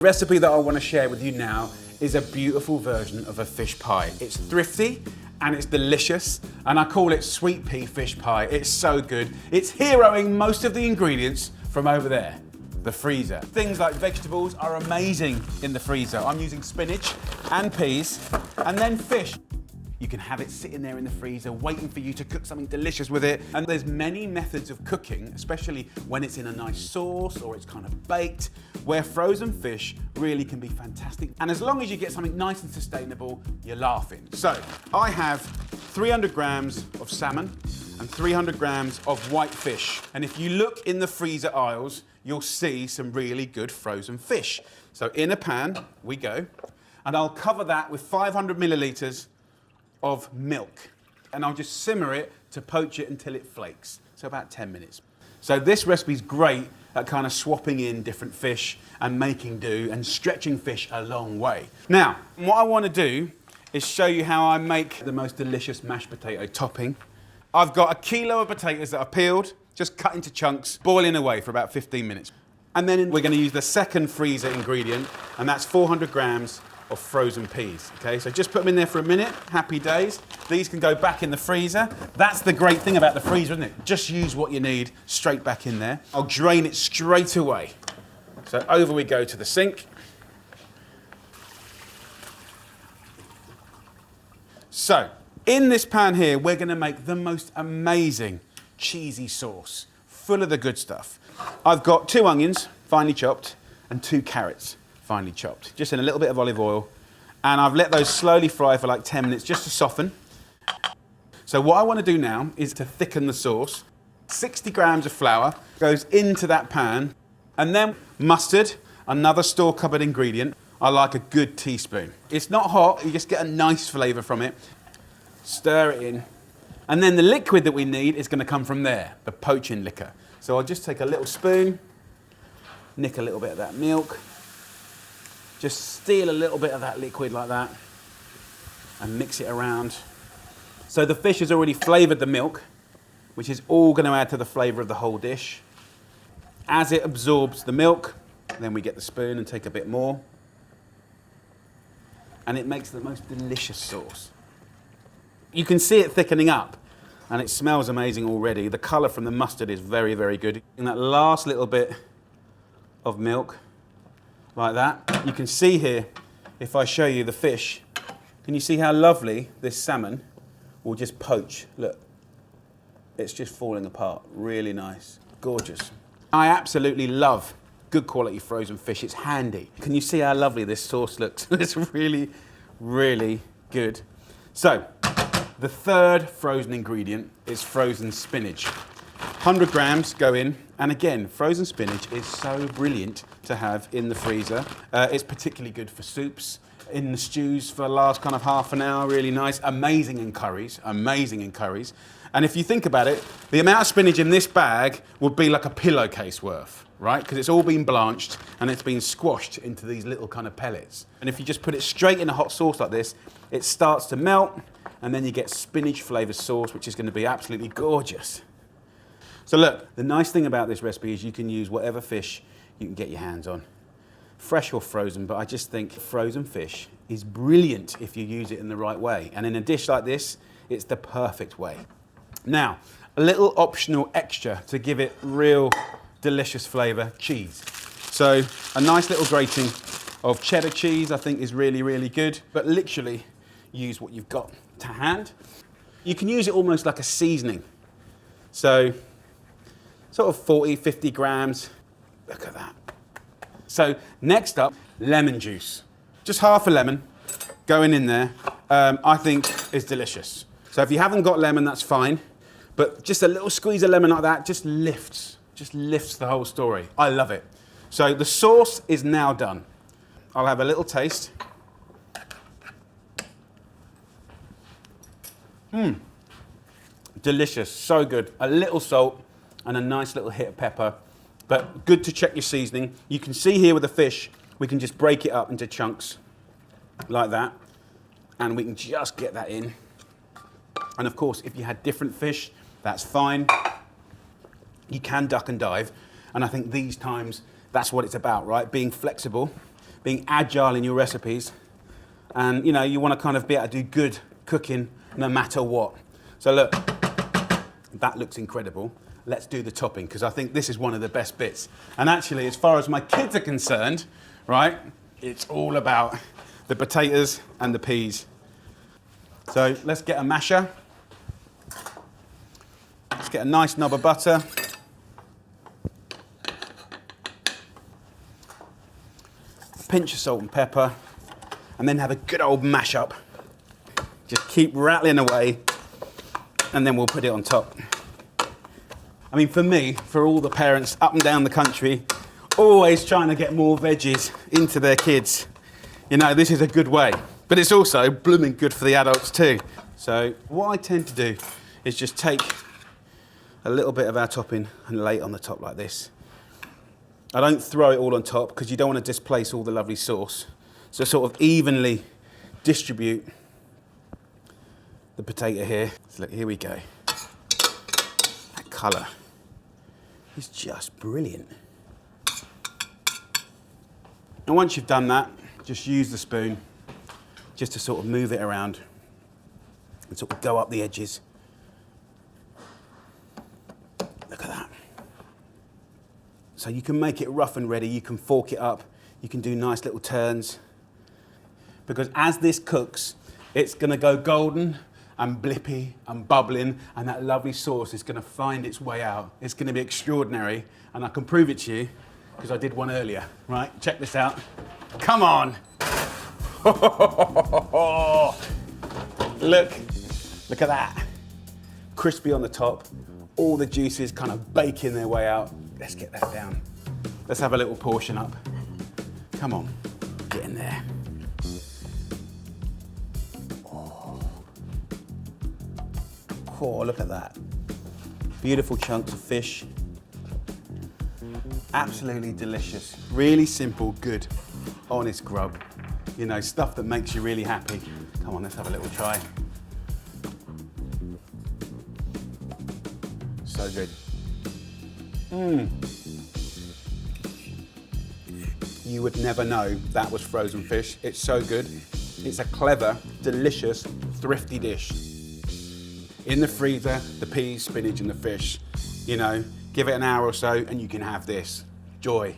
The recipe that I want to share with you now is a beautiful version of a fish pie. It's thrifty and it's delicious, and I call it sweet pea fish pie. It's so good. It's heroing most of the ingredients from over there, the freezer. Things like vegetables are amazing in the freezer. I'm using spinach and peas, and then fish. You can have it sitting there in the freezer waiting for you to cook something delicious with it. And there's many methods of cooking, especially when it's in a nice sauce or it's kind of baked, where frozen fish really can be fantastic. And as long as you get something nice and sustainable, you're laughing. So I have 300 grams of salmon and 300 grams of white fish. And if you look in the freezer aisles, you'll see some really good frozen fish. So in a pan we go, and I'll cover that with 500 milliliters of milk, and I'll just simmer it to poach it until it flakes, so about 10 minutes. So this recipe is great at kind of swapping in different fish and making do and stretching fish a long way. Now, what I want to do is show you how I make the most delicious mashed potato topping. I've got a kilo of potatoes that are peeled, just cut into chunks, boiling away for about 15 minutes. And then we're going to use the second freezer ingredient, and that's 400 grams of frozen peas, okay? So just put them in there for a minute, happy days. These can go back in the freezer. That's the great thing about the freezer, isn't it? Just use what you need straight back in there. I'll drain it straight away. So over we go to the sink. So in this pan here, we're gonna make the most amazing cheesy sauce, full of the good stuff. I've got 2 onions, finely chopped, and 2 carrots, finely chopped, just in a little bit of olive oil, and I've let those slowly fry for like 10 minutes just to soften. So what I want to do now is to thicken the sauce. 60 grams of flour goes into that pan, and then mustard, another store-cupboard ingredient. I like a good teaspoon. It's not hot, you just get a nice flavour from it. Stir it in, and then the liquid that we need is going to come from there, the poaching liquor. So I'll just take a little spoon, nick a little bit of that milk, just steal a little bit of that liquid like that and mix it around. So the fish has already flavoured the milk, which is all going to add to the flavour of the whole dish. As it absorbs the milk, then we get the spoon and take a bit more. And it makes the most delicious sauce. You can see it thickening up, and it smells amazing already. The colour from the mustard is very, very good. And that last little bit of milk, like that. You can see here, if I show you the fish, can you see how lovely this salmon will just poach? Look, it's just falling apart. Really nice, gorgeous. I absolutely love good quality frozen fish. It's handy. Can you see how lovely this sauce looks? It's really, really good. So, the third frozen ingredient is frozen spinach. 100 grams go in, and again, frozen spinach is so brilliant to have in the freezer. It's particularly good for soups, in the stews for the last kind of half an hour, really nice. Amazing in curries, amazing in curries. And if you think about it, the amount of spinach in this bag would be like a pillowcase worth, right? Because it's all been blanched and it's been squashed into these little kind of pellets. And if you just put it straight in a hot sauce like this, it starts to melt, and then you get spinach flavoured sauce, which is going to be absolutely gorgeous. So look, the nice thing about this recipe is you can use whatever fish you can get your hands on. Fresh or frozen, but I just think frozen fish is brilliant if you use it in the right way. And in a dish like this, it's the perfect way. Now, a little optional extra to give it real delicious flavour, cheese. So a nice little grating of cheddar cheese I think is really, really good, but literally use what you've got to hand. You can use it almost like a seasoning. So sort of 40, 50 grams. Look at that. So next up, lemon juice. Just half a lemon going in there, I think is delicious. So if you haven't got lemon, that's fine. But just a little squeeze of lemon like that just lifts the whole story. I love it. So the sauce is now done. I'll have a little taste. Delicious, so good. A little salt and a nice little hit of pepper, but good to check your seasoning. You can see here with the fish, we can just break it up into chunks like that, and we can just get that in. And of course, if you had different fish, that's fine. You can duck and dive, and I think these times, that's what it's about, right? Being flexible. being agile in your recipes. And you know, you want to kind of be able to do good cooking no matter what. So look, that looks incredible. Let's do the topping, because I think this is one of the best bits. And actually, as far as my kids are concerned, right, it's all about the potatoes and the peas. So let's get a masher. Let's get a nice knob of butter. A pinch of salt and pepper. And then have a good old mash up. Just keep rattling away, and then we'll put it on top. I mean, for me, for all the parents up and down the country, always trying to get more veggies into their kids, you know, this is a good way. But it's also blooming good for the adults too. So what I tend to do is just take a little bit of our topping and lay it on the top like this. I don't throw it all on top because you don't want to displace all the lovely sauce. So sort of evenly distribute the potato here. So look, here we go. That colour is just brilliant. And once you've done that, just use the spoon just to sort of move it around and sort of go up the edges. Look at that. So you can make it rough and ready, you can fork it up, you can do nice little turns. Because as this cooks, it's gonna go golden and blippy and bubbling, and that lovely sauce is gonna find its way out. It's gonna be extraordinary, and I can prove it to you, because I did one earlier, right? Check this out. Come on. Look at that. Crispy on the top, all the juices kind of baking their way out. Let's get that down. Let's have a little portion up. Come on, get in there. Oh, look at that. Beautiful chunks of fish. Absolutely delicious. Really simple, good, honest grub. You know, stuff that makes you really happy. Come on, let's have a little try. So good. You would never know that was frozen fish. It's so good. It's a clever, delicious, thrifty dish. In the freezer, the peas, spinach, and the fish. You know, give it an hour or so and you can have this. Joy.